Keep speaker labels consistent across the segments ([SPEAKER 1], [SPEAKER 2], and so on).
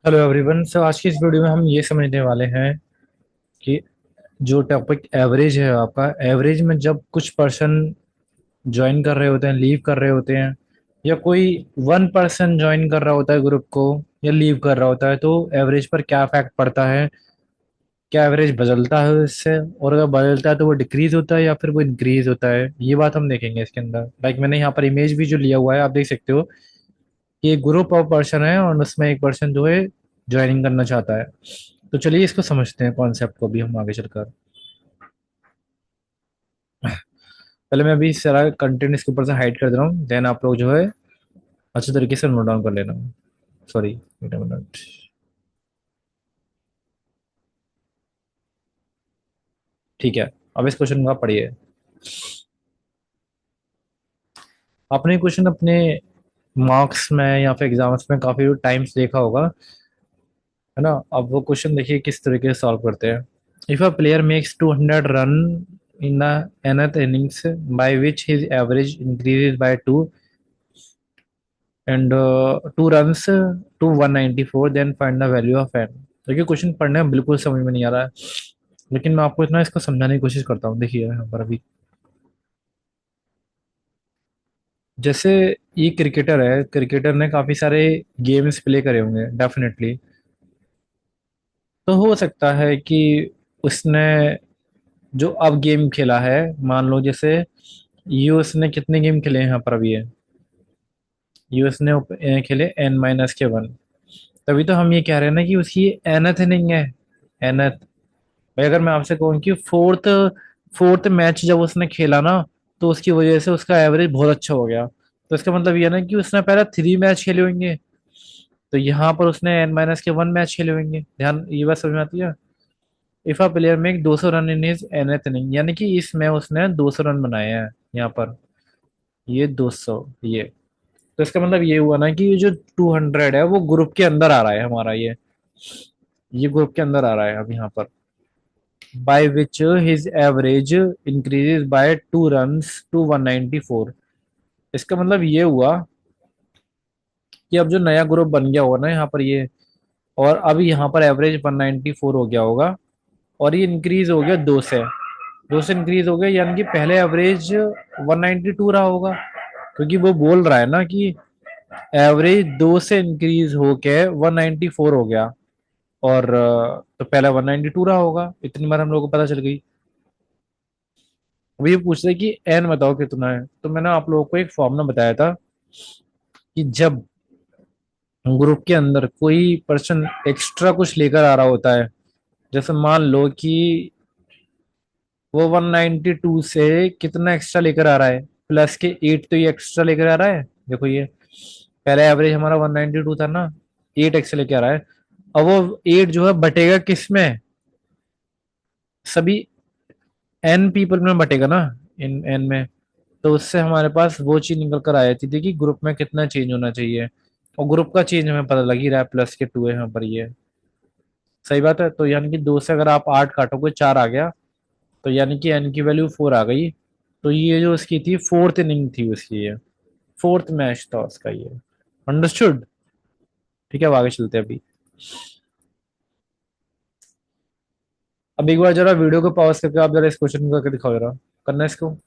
[SPEAKER 1] Hello everyone. आज की इस वीडियो में हम ये समझने वाले हैं कि जो टॉपिक एवरेज है, आपका एवरेज में जब कुछ पर्सन ज्वाइन कर रहे होते हैं, लीव कर रहे होते हैं, या कोई वन पर्सन ज्वाइन कर रहा होता है ग्रुप को या लीव कर रहा होता है, तो एवरेज पर क्या इफेक्ट पड़ता है। क्या एवरेज बदलता है इससे, और अगर बदलता है तो वो डिक्रीज होता है या फिर वो इंक्रीज होता है, ये बात हम देखेंगे इसके अंदर। लाइक मैंने यहाँ पर इमेज भी जो लिया हुआ है, आप देख सकते हो कि एक ग्रुप ऑफ पर्सन है और उसमें एक पर्सन जो है ज्वाइनिंग करना चाहता है। तो चलिए इसको समझते हैं, कॉन्सेप्ट को भी हम आगे चलकर। पहले मैं अभी सारा कंटेंट इसके ऊपर से हाइड कर दे रहा हूँ, देन आप लोग जो है अच्छे तरीके से नोट डाउन कर लेना। Sorry, wait a minute. ठीक है, अब इस क्वेश्चन का पढ़िए। आपने क्वेश्चन अपने मार्क्स में या फिर एग्जाम्स में काफी टाइम्स देखा होगा, है ना। अब वो क्वेश्चन देखिए किस तरीके से सॉल्व करते हैं। If a player makes 200 run in the nth innings by which his average increases by 2 and 2 runs to 194, then find the value of n। देखिए क्वेश्चन पढ़ने में बिल्कुल समझ में नहीं आ रहा है, लेकिन मैं आपको इतना इसको समझाने की कोशिश करता हूँ। देखिए यहाँ पर अभी जैसे ये क्रिकेटर है, क्रिकेटर ने काफी सारे गेम्स प्ले करे होंगे डेफिनेटली। तो हो सकता है कि उसने जो अब गेम खेला है, मान लो जैसे यूएस ने कितने गेम खेले हैं यहाँ पर अभी है, यूएस ने खेले n-1। तभी तो हम ये कह रहे हैं ना कि उसकी एनथ इनिंग है, एनथ। भाई अगर मैं आपसे कहूँ कि फोर्थ फोर्थ मैच जब उसने खेला ना, तो उसकी वजह से उसका एवरेज बहुत अच्छा हो गया। तो इसका मतलब ये ना कि उसने पहले 3 मैच खेले होंगे, तो यहाँ पर उसने n-1 मैच खेले होंगे। ध्यान, ये बात समझ में आती है। If a player make 200 run in his nth inning, यानी कि इसमें उसने 200 रन बनाए हैं यहाँ पर, ये 200, ये। तो इसका मतलब ये हुआ ना कि ये जो 200 है वो ग्रुप के अंदर आ रहा है हमारा, ये ग्रुप के अंदर आ रहा है अब यहाँ पर। By which his average increases by 2 runs to 194। इसका मतलब ये हुआ कि अब जो नया ग्रुप बन गया होगा ना यहाँ पर ये, और अब यहाँ पर एवरेज 194 हो गया होगा, और ये इंक्रीज हो गया 2 से इंक्रीज हो गया, यानी कि पहले एवरेज 192 रहा होगा, क्योंकि वो बोल रहा है ना कि एवरेज 2 से इंक्रीज होके 194 हो गया। और तो पहला 192 रहा होगा, इतनी बार हम लोग को पता चल गई। अब ये पूछ रहे कि एन बताओ कितना है, तो मैंने आप लोगों को एक फॉर्मूला बताया था कि जब ग्रुप के अंदर कोई पर्सन एक्स्ट्रा कुछ लेकर आ रहा होता है, जैसे मान लो कि वो 192 से कितना एक्स्ट्रा लेकर आ रहा है, प्लस के 8 तो ये एक्स्ट्रा लेकर आ रहा है। देखो ये पहला एवरेज हमारा 192 था ना, 8 एक्स्ट्रा लेके आ रहा है। अब वो 8 जो है बटेगा किस में, सभी एन पीपल में बटेगा ना, इन एन में। तो उससे हमारे पास वो चीज निकल कर आ जाती थी कि ग्रुप में कितना चेंज होना चाहिए, और ग्रुप का चेंज हमें पता लग ही रहा है, प्लस के 2 है यहाँ पर ये। सही बात है। तो यानी कि 2 से अगर आप 8 काटोगे 4 आ गया, तो यानी कि एन की वैल्यू 4 आ गई। तो ये जो उसकी थी फोर्थ इनिंग थी उसकी, ये फोर्थ मैच था उसका ये। अंडरस्टूड। ठीक है, अब आगे चलते हैं अभी। अब एक बार जरा वीडियो को पॉज करके आप जरा इस क्वेश्चन को करके दिखाओ जरा, करना है इसको।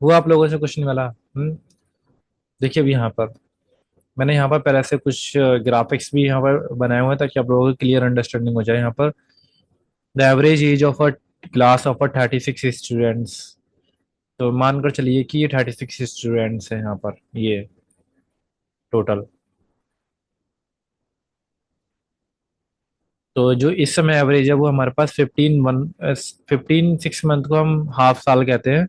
[SPEAKER 1] हुआ आप लोगों से क्वेश्चन वाला? देखिए अभी यहाँ पर मैंने यहाँ पर पहले से कुछ ग्राफिक्स भी यहाँ पर बनाए हुए हैं ताकि आप लोगों को क्लियर अंडरस्टैंडिंग हो जाए। यहाँ पर the average age of a class of a 36 students. तो मानकर चलिए कि ये 36 स्टूडेंट्स हैं यहाँ पर, ये टोटल। तो जो इस समय एवरेज है वो हमारे पास 15 6 मंथ को हम हाफ साल कहते हैं।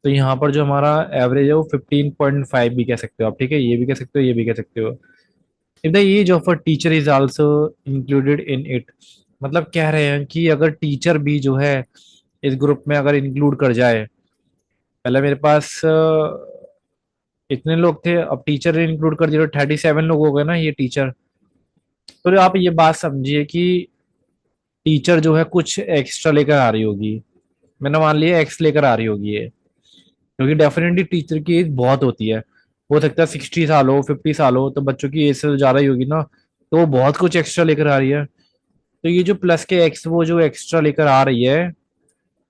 [SPEAKER 1] तो यहाँ पर जो हमारा एवरेज है वो 15.5 भी कह सकते हो आप, ठीक है, ये भी कह सकते हो, ये भी कह सकते हो। If the age of a teacher is also included in it, मतलब कह रहे हैं कि अगर टीचर भी जो है इस ग्रुप में अगर इंक्लूड कर जाए। पहले मेरे पास इतने लोग थे, अब टीचर इंक्लूड कर दिया तो 37 लोग हो गए ना ये टीचर। तो आप ये बात समझिए कि टीचर जो है कुछ एक्स्ट्रा लेकर आ रही होगी। मैंने मान लिया एक्स लेकर आ रही होगी ये, क्योंकि डेफिनेटली टीचर की एज बहुत होती है। हो सकता है 60 साल हो, 50 साल हो, तो बच्चों की एज से तो ज्यादा ही होगी ना। तो वो बहुत कुछ एक्स्ट्रा लेकर आ रही है। तो ये जो प्लस के एक्स वो जो एक्स्ट्रा लेकर आ रही है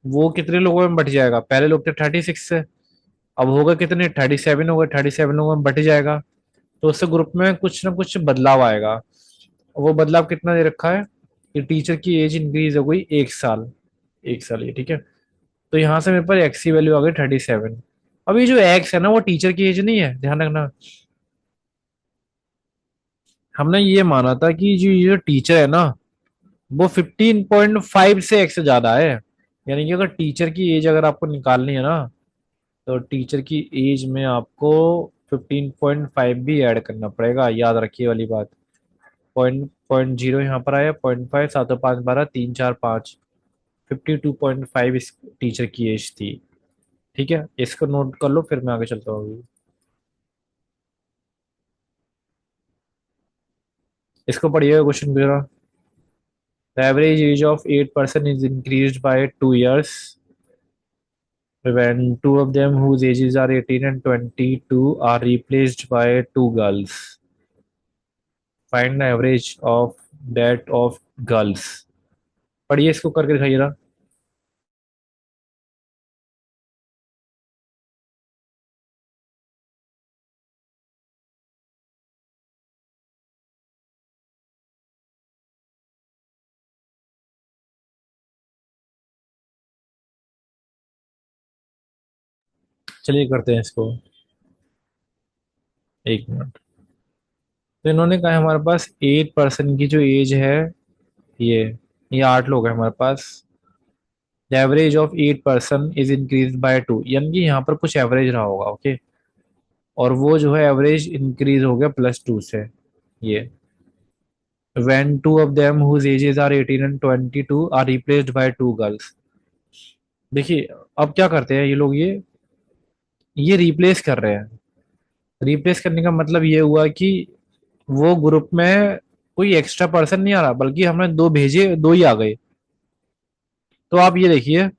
[SPEAKER 1] वो कितने लोगों में बट जाएगा? पहले लोग थे 36 से, अब होगा कितने? 37 होगा, 37 लोगों में बट जाएगा। तो उससे ग्रुप में कुछ ना कुछ बदलाव आएगा। वो बदलाव कितना दे रखा है कि टीचर की एज इंक्रीज हो गई 1 साल। 1 साल, ये ठीक है। तो यहाँ से मेरे पास एक्स की वैल्यू आ गई 37। अब ये जो एक्स है ना वो टीचर की एज नहीं है, ध्यान रखना। हमने ये माना था कि जो ये टीचर है ना वो 15.5 से एक्स ज्यादा है। यानी कि अगर टीचर की एज अगर आपको निकालनी है ना, तो टीचर की एज में आपको 15.5 भी ऐड करना पड़ेगा, याद रखिए वाली बात। पॉइंट पॉइंट जीरो यहाँ पर आया, 0.5, 7 और 5 12, 3 4 5, 52.5 इस टीचर की एज थी। ठीक है, इसको नोट कर लो, फिर मैं आगे चलता हूँ। इसको पढ़िएगा क्वेश्चन पूरा। The average age of 8 person is increased by 2 years when two of them whose ages are 18 and 22 are replaced by two girls. Find the average of that of girls. पढ़िए, इसको करके दिखाइए ना। चलिए करते हैं इसको, 1 मिनट। तो इन्होंने कहा हमारे पास 8 person की जो एज है, ये ये 8 लोग हैं हमारे पास। The average of 8 person is increase by 2, यानी कि यहाँ पर कुछ एवरेज रहा होगा, ओके। और वो जो है एवरेज इंक्रीज हो गया +2 से, ये। when two of them whose ages are 18 and 22 are replaced by two girls। देखिए अब क्या करते हैं ये लोग, ये रिप्लेस कर रहे हैं। रिप्लेस करने का मतलब ये हुआ कि वो ग्रुप में कोई एक्स्ट्रा पर्सन नहीं आ रहा, बल्कि हमने दो भेजे, दो ही आ गए। तो आप ये देखिए,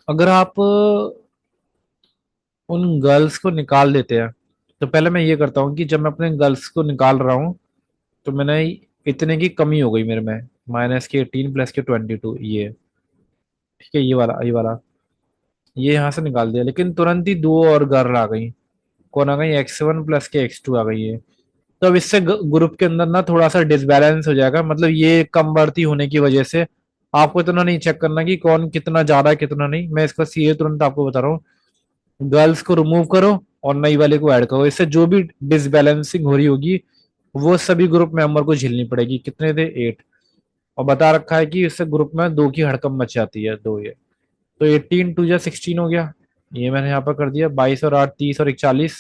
[SPEAKER 1] अगर आप उन गर्ल्स को निकाल देते हैं, तो पहले मैं ये करता हूँ कि जब मैं अपने गर्ल्स को निकाल रहा हूँ तो मैंने इतने की कमी हो गई मेरे में, -18 +22, ये ठीक है, ये वाला ये यहाँ से निकाल दिया, लेकिन तुरंत ही दो और गर्ल आ गई। कौन आ गई? x1 के x2 आ गई है। तो अब इससे ग्रुप के अंदर ना थोड़ा सा डिसबैलेंस हो जाएगा, मतलब ये कम बढ़ती होने की वजह से आपको इतना नहीं चेक करना कि कौन कितना ज्यादा है कितना नहीं। मैं इसका सीधे तुरंत आपको बता रहा हूँ, गर्ल्स को रिमूव करो और नई वाले को ऐड करो। इससे जो भी डिसबैलेंसिंग हो रही होगी वो सभी ग्रुप मेंबर को झेलनी पड़ेगी। कितने थे? 8। और बता रखा है कि इससे ग्रुप में दो की हड़कंप मच जाती है, दो ये। तो 18 2 16 हो गया, ये मैंने यहाँ पर कर दिया। 22 और 8 30 और 41,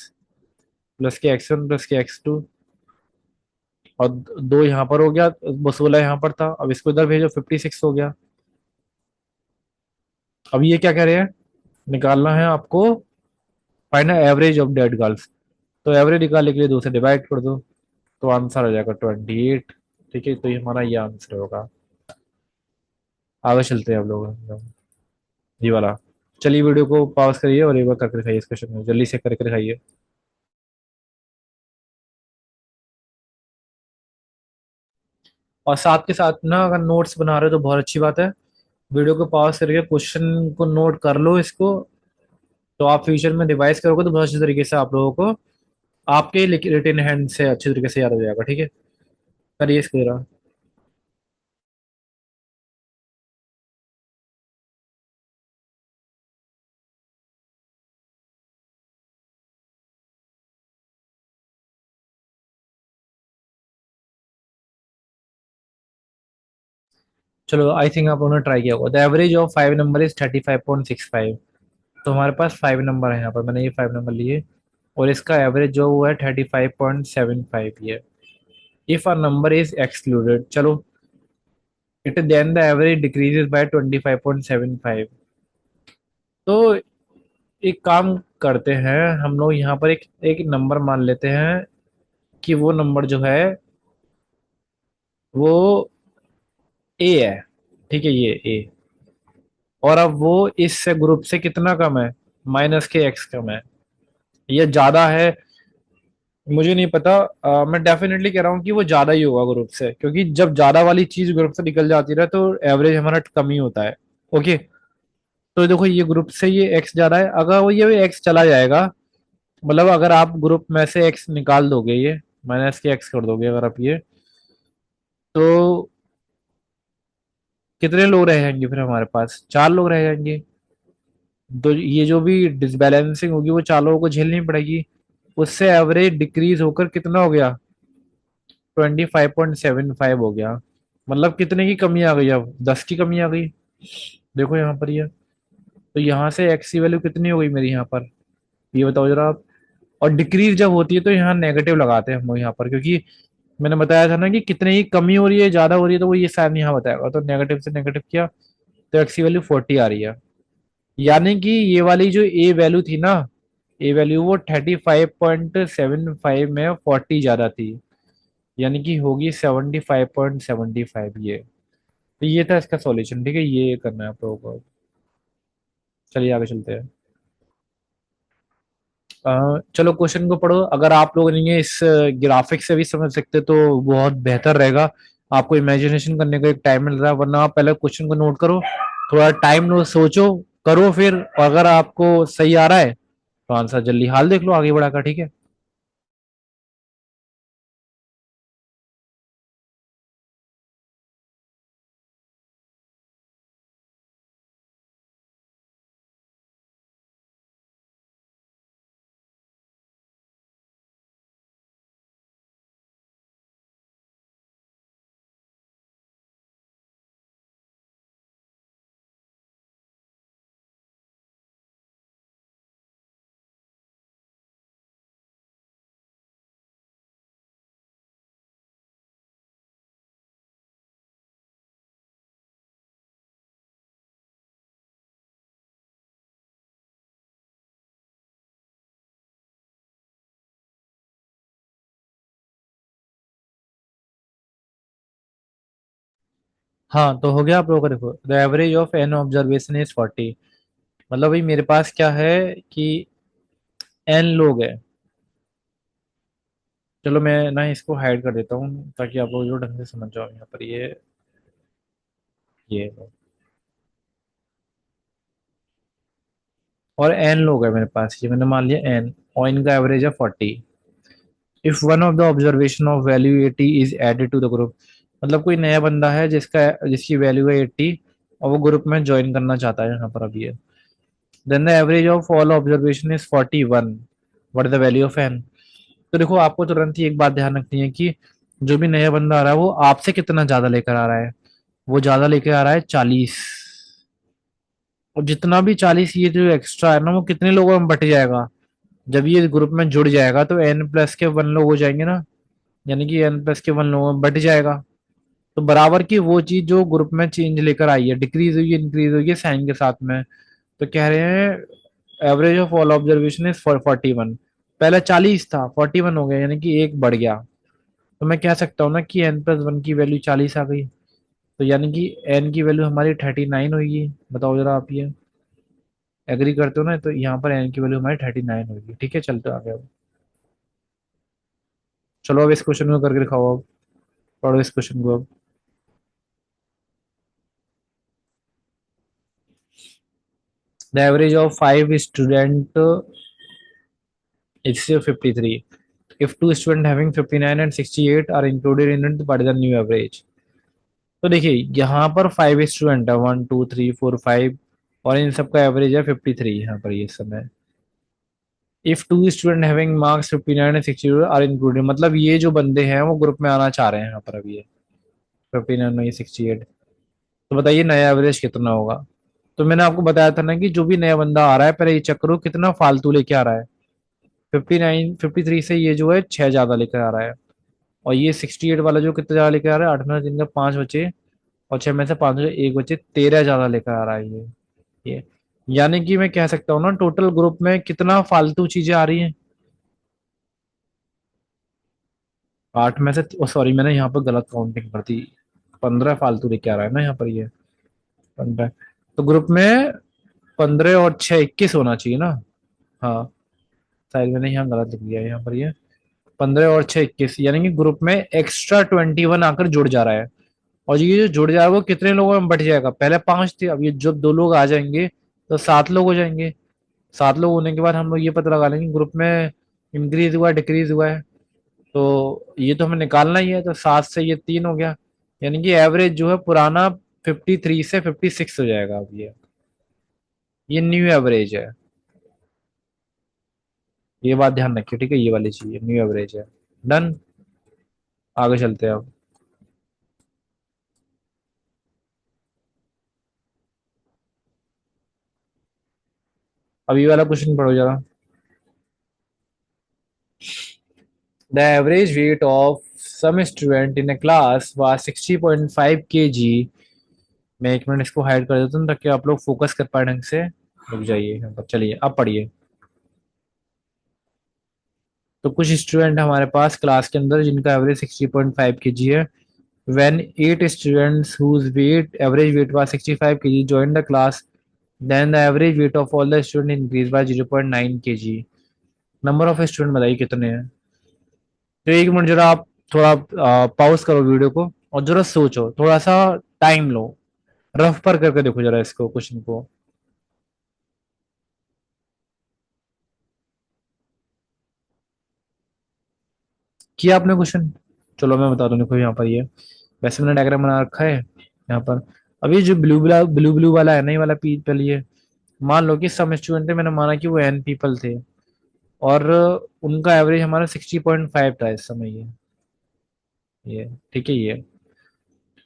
[SPEAKER 1] प्लस के x1 प्लस के x2, और दो यहाँ पर हो गया, वो 16 यहाँ पर था, अब इसको इधर भेजो, 56 हो गया। अब ये क्या कह रहे हैं? निकालना है आपको find average of dead girls. तो एवरेज निकालने के लिए 2 से डिवाइड कर दो, तो आंसर आ जाएगा 28। ठीक है, तो ये हमारा ये आंसर होगा। आगे चलते हैं हम लोग, ये वाला। चलिए वीडियो को पॉज करिए और एक बार करके दिखाइए इस क्वेश्चन में, जल्दी से करके दिखाइए। और साथ के साथ ना अगर नोट्स बना रहे हो तो बहुत अच्छी बात है। वीडियो को पॉज करके क्वेश्चन को नोट कर लो इसको। तो आप फ्यूचर में रिवाइज करोगे तो बहुत अच्छे तरीके से आप लोगों को आपके रिटेन हैंड से अच्छे तरीके से याद हो जाएगा, ठीक है। करिए इसको जरा। चलो आई थिंक आप लोगों ने ट्राई किया होगा। The average of 5 number is 35.65। तो हमारे पास 5 नंबर है यहाँ पर, मैंने ये 5 नंबर लिए और इसका एवरेज जो हुआ है 35.75 ये। If a number is excluded, चलो, it then the average decreases by 25.75। तो एक काम करते हैं हम लोग, यहाँ पर एक एक नंबर मान लेते हैं कि वो नंबर जो है वो ए है, ठीक है, ये ए। और अब वो इस ग्रुप से कितना कम है, माइनस के एक्स कम है, ये ज्यादा है। मुझे नहीं पता, मैं डेफिनेटली कह रहा हूँ कि वो ज्यादा ही होगा ग्रुप से, क्योंकि जब ज्यादा वाली चीज ग्रुप से निकल जाती है तो एवरेज हमारा कम ही होता है। ओके। तो देखो ये ग्रुप से ये एक्स ज्यादा है, अगर वो ये एक्स चला जाएगा, मतलब अगर आप ग्रुप में से एक्स निकाल दोगे, ये माइनस के एक्स कर दोगे अगर आप ये, तो कितने लोग रह जाएंगे फिर हमारे पास, 4 लोग रह जाएंगे। तो ये जो भी डिसबैलेंसिंग होगी वो 4 लोगों को झेलनी पड़ेगी। उससे एवरेज डिक्रीज होकर कितना हो गया, 25.75 हो गया। मतलब कितने की कमी आ गई, अब 10 की कमी आ गई। देखो यहाँ पर ये, तो यहाँ से एक्स की वैल्यू कितनी हो गई मेरी यहाँ पर, ये बताओ जरा आप। और डिक्रीज जब होती है तो यहाँ नेगेटिव लगाते हैं हम लोग यहाँ पर, क्योंकि मैंने बताया था ना कि कितने ही कमी हो रही है ज्यादा हो रही है, तो वो ये साइन यहाँ बताएगा। तो नेगेटिव से नेगेटिव किया तो एक्स की वैल्यू 40 आ रही है। यानी कि ये वाली जो ए वैल्यू थी ना, ए वैल्यू वो 35.75 में 40 ज्यादा थी, यानी कि होगी 75.75 ये। तो ये था इसका सॉल्यूशन, ठीक है, ये करना है आप लोगों को। चलिए आगे चलते हैं। चलो क्वेश्चन को पढ़ो, अगर आप लोग नहीं है इस ग्राफिक से भी समझ सकते तो बहुत बेहतर रहेगा। आपको इमेजिनेशन करने का एक टाइम मिल रहा है, वरना आप पहले क्वेश्चन को नोट करो, थोड़ा टाइम लो, सोचो, करो, फिर अगर आपको सही आ रहा है तो आंसर जल्दी हाल देख लो आगे बढ़ाकर, ठीक है। हाँ तो हो गया आप लोगों का। देखो the average of n observation is 40। मतलब भाई मेरे पास क्या है कि एन लोग है। चलो मैं ना इसको हाइड कर देता हूँ ताकि आप लोग जो ढंग से समझ जाओ यहाँ पर ये और एन लोग है मेरे पास, ये मैंने मान लिया एन, और इनका एवरेज है 40। If one of the observation of value 80 is added to the group, मतलब कोई नया बंदा है जिसकी वैल्यू है 80 और वो ग्रुप में ज्वाइन करना चाहता है यहाँ पर अभी है, then the average of all observation is 41, what is the value of n. तो देखो आपको तुरंत ही एक बात ध्यान रखनी है कि जो भी नया बंदा आ रहा है वो आपसे कितना ज्यादा लेकर आ रहा है। वो ज्यादा लेकर आ रहा है 40, और जितना भी 40 ये जो एक्स्ट्रा है ना वो कितने लोगों में बट जाएगा, जब ये ग्रुप में जुड़ जाएगा तो एन प्लस के 1 लोग हो जाएंगे ना, यानी कि एन प्लस के 1 लोगों में बट जाएगा। तो बराबर की वो चीज जो ग्रुप में चेंज लेकर आई है, डिक्रीज हुई है इंक्रीज हुई है साइन के साथ में। तो कह रहे हैं average of all observation is 41। पहले 40 था, 41 हो गया, यानी कि एक बढ़ गया। तो मैं कह सकता हूँ ना कि एन प्लस 1 की वैल्यू 40 आ गई। तो यानी कि एन की वैल्यू हमारी 39 होगी। बताओ जरा आप ये एग्री करते हो ना, तो यहाँ पर एन की वैल्यू हमारी 39 होगी, ठीक है। चलते आगे अब। चलो अब इस क्वेश्चन को करके दिखाओ अब, पढ़ो इस क्वेश्चन को अब। The average of 5 student is 53. If 2 students having 59 and 68 are included in it, what is the new average? तो देखिए यहाँ पर 5 स्टूडेंट है, 1 2 3 4 5, और इन सबका एवरेज है 53 यहाँ पर ये समय। If 2 student having marks 59 and 62 are included, मतलब ये जो बंदे हैं वो ग्रुप में आना चाह रहे हैं यहाँ पर अभी ये 59 नहीं 68। तो बताइए नया एवरेज कितना होगा? तो मैंने आपको बताया था ना कि जो भी नया बंदा आ रहा है पहले ये चेक करो कितना फालतू लेके आ रहा है। 53 से ये जो है 6 ज्यादा लेकर आ रहा है, और ये 68 वाला जो कितना ज्यादा लेकर आ रहा है, 8 में जिनका 5 बचे और 6 में से 5 बचे, 1 बचे, 13 ज्यादा लेकर आ रहा है ये यानी कि मैं कह सकता हूँ ना टोटल ग्रुप में कितना फालतू चीजें आ रही हैं। 8 में से, सॉरी मैंने यहाँ पर गलत काउंटिंग कर दी, 15 फालतू लेके आ रहा है ना यहाँ पर ये 15। तो ग्रुप में 15 और 6 21 होना चाहिए ना। हाँ, शायद मैंने यहाँ गलत लिख दिया, यहाँ पर ये 15 और 6 21, यानी कि ग्रुप में एक्स्ट्रा 21 आकर जुड़ जा रहा है। और ये जो जुड़ जाएगा वो कितने लोगों में बट जाएगा? पहले 5 थे, अब ये जब 2 लोग आ जाएंगे तो 7 लोग हो जाएंगे। 7 लोग होने के बाद हम लोग ये पता लगा लेंगे ग्रुप में इंक्रीज हुआ डिक्रीज हुआ है। तो ये तो हमें निकालना ही है, तो 7 से ये 3 हो गया, यानी कि एवरेज जो है पुराना 53 से 56 हो जाएगा। अब ये न्यू एवरेज है, ये बात ध्यान रखिए, ठीक है? ये वाली चीज न्यू एवरेज है। डन। आगे चलते हैं अब। अब ये वाला क्वेश्चन पढ़ो जरा। The average weight of some student in a class was 60.5 kg। मैं एक मिनट इसको हाइड कर देता हूँ ताकि आप लोग फोकस कर पाए ढंग से। रुक जाइए यहाँ पर, चलिए अब पढ़िए। तो कुछ स्टूडेंट हमारे पास क्लास के अंदर जिनका एवरेज 60.5 kg है। When 8 students whose weight average weight was 65 kg joined the class, then the average weight of all the students increased by 0.9 kg। Number of student बताइए कितने हैं? तो एक मिनट जरा आप थोड़ा पॉज करो वीडियो को और जरा सोचो, थोड़ा सा टाइम लो, रफ पर करके देखो जरा इसको क्वेश्चन को। किया आपने क्वेश्चन? चलो मैं बता दूं, देखो यहाँ पर ये वैसे मैंने डायग्राम बना रखा है यहाँ पर। अभी जो ब्लू ब्लू वाला है ना, ये वाला पीपल, ये मान लो कि सम स्टूडेंट थे, मैंने माना कि वो एन पीपल थे, और उनका एवरेज हमारा 60.5 था इस समय ये ठीक है ये।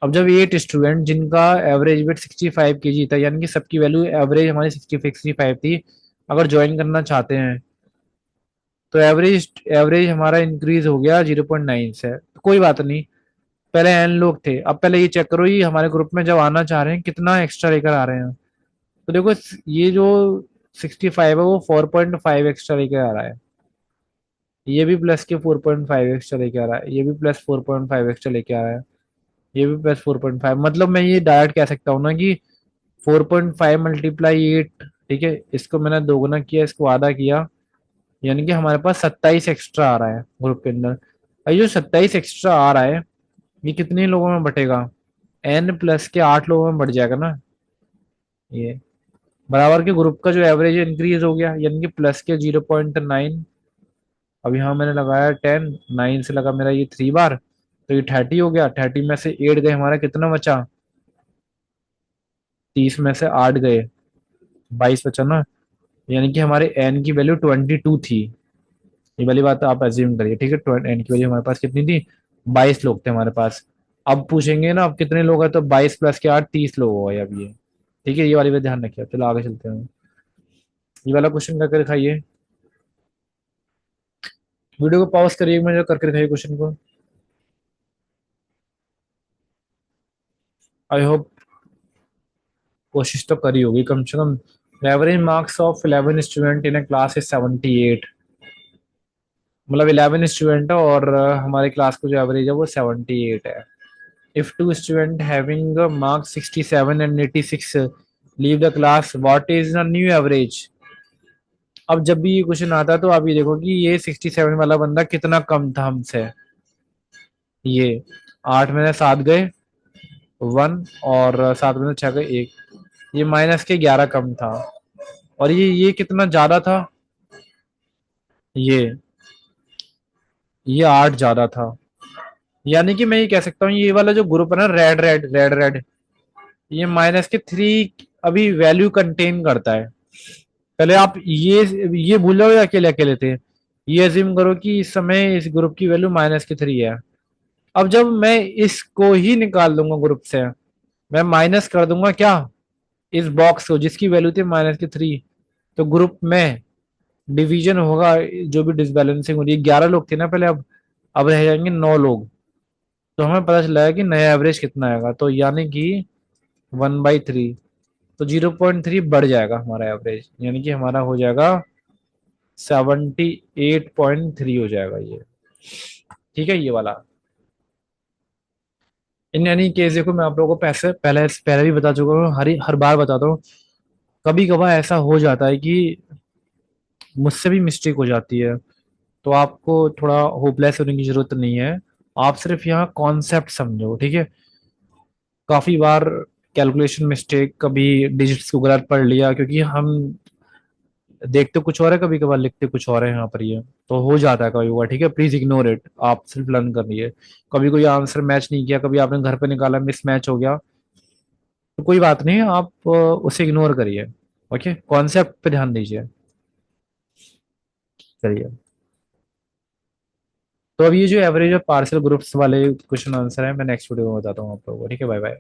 [SPEAKER 1] अब जब 8 स्टूडेंट जिनका एवरेज वेट 65 kg था, यानी कि सबकी वैल्यू एवरेज हमारी 65 थी, अगर ज्वाइन करना चाहते हैं तो एवरेज एवरेज हमारा इंक्रीज हो गया 0.9 से। तो कोई बात नहीं, पहले एन लोग थे, अब पहले ये चेक करो ये हमारे ग्रुप में जब आना चाह रहे हैं कितना एक्स्ट्रा लेकर आ रहे हैं। तो देखो ये जो 65 है वो 4.5 एक्स्ट्रा लेकर आ रहा है, ये भी प्लस के 4.5 एक्स्ट्रा लेके आ रहा है, ये भी प्लस 4.5 एक्स्ट्रा लेके आ रहा है, ये भी प्लस 4.5। मतलब मैं ये डायरेक्ट कह सकता हूँ ना कि 4.5 मल्टीप्लाई 8, ठीक है, इसको मैंने दोगुना किया, इसको आधा किया, यानी कि हमारे पास 27 एक्स्ट्रा आ रहा है ग्रुप के अंदर। और ये जो 27 एक्स्ट्रा आ रहा है ये कितने लोगों में बटेगा? एन प्लस के 8 लोगों में बढ़ जाएगा ना ये। बराबर के ग्रुप का जो एवरेज इंक्रीज हो गया, यानी कि प्लस के 0.9। अब यहाँ मैंने लगाया 10, 9 से लगा मेरा ये 3 बार, तो ये 30 हो गया। 30 में से 8 गए, हमारा कितना बचा? 30 में से 8 गए, 22 बचा ना, यानी कि हमारे एन की वैल्यू 22 थी। ये वाली बात आप एज्यूम करिए, ठीक है? एन की वैल्यू हमारे पास कितनी थी? 22 लोग थे हमारे पास। अब पूछेंगे ना अब कितने लोग हैं, तो 22 प्लस के 8 30 लोग हो गए अब ये, ठीक है? ये वाली बात ध्यान रखिए। चलो आगे चलते हैं, ये वाला क्वेश्चन करके दिखाइए। वीडियो को पॉज करिए, मुझे करके दिखाइए क्वेश्चन को। आई होप कोशिश तो करी होगी कम से कम। Average marks of 11 student in a class is 78। मतलब 11 स्टूडेंट है और हमारे क्लास को जो एवरेज है वो 78 है। If two student having marks 67 and 86 leave the class, what is the new average? अब जब भी ये क्वेश्चन आता है तो आप ये देखो कि ये 67 वाला बंदा कितना कम था हमसे। ये 8 में से 7 गए 1, और 7 में से 6 गए 1, ये -11 कम था। और ये कितना ज्यादा था, ये 8 ज्यादा था। यानी कि मैं ये कह सकता हूँ ये वाला जो ग्रुप है ना, रेड रेड रेड रेड, ये -3 अभी वैल्यू कंटेन करता है। पहले आप ये भूल जाओ ये अकेले अकेले थे। ये अज्यूम करो कि इस समय इस ग्रुप की वैल्यू -3 है। अब जब मैं इसको ही निकाल दूंगा ग्रुप से, मैं माइनस कर दूंगा क्या, इस बॉक्स को जिसकी वैल्यू थी -3, तो ग्रुप में डिवीजन होगा। जो भी डिसबैलेंसिंग हो रही है, 11 लोग थे ना पहले, अब रह जाएंगे 9 लोग। तो हमें पता चला है कि नया एवरेज कितना आएगा, तो यानी कि 1/3। तो 0.3 बढ़ जाएगा हमारा एवरेज, यानी कि हमारा हो जाएगा 78.3 हो जाएगा ये। ठीक है ये वाला। इन एनी केस देखो, मैं आप लोगों को पैसे पहले पहले भी बता चुका हूँ, हर बार बताता हूँ। कभी कभार ऐसा हो जाता है कि मुझसे भी मिस्टेक हो जाती है, तो आपको थोड़ा होपलेस होने की जरूरत नहीं है। आप सिर्फ यहाँ कॉन्सेप्ट समझो, ठीक है। काफी बार कैलकुलेशन मिस्टेक, कभी डिजिट्स को गलत पढ़ लिया, क्योंकि हम देखते कुछ और है, कभी कभार लिखते कुछ और है यहाँ पर ये। तो हो जाता है कभी कभार, ठीक है, प्लीज इग्नोर इट, आप सिर्फ लर्न कर रही है। कभी कोई आंसर मैच नहीं किया, कभी आपने घर पे निकाला मिस मैच हो गया, तो कोई बात नहीं, आप उसे इग्नोर करिए। ओके, कॉन्सेप्ट पे ध्यान दीजिए। चलिए, तो अब ये जो एवरेज और पार्शियल ग्रुप्स वाले क्वेश्चन आंसर है, मैं नेक्स्ट वीडियो में बताता हूँ आप लोगों को, ठीक है, बाय बाय।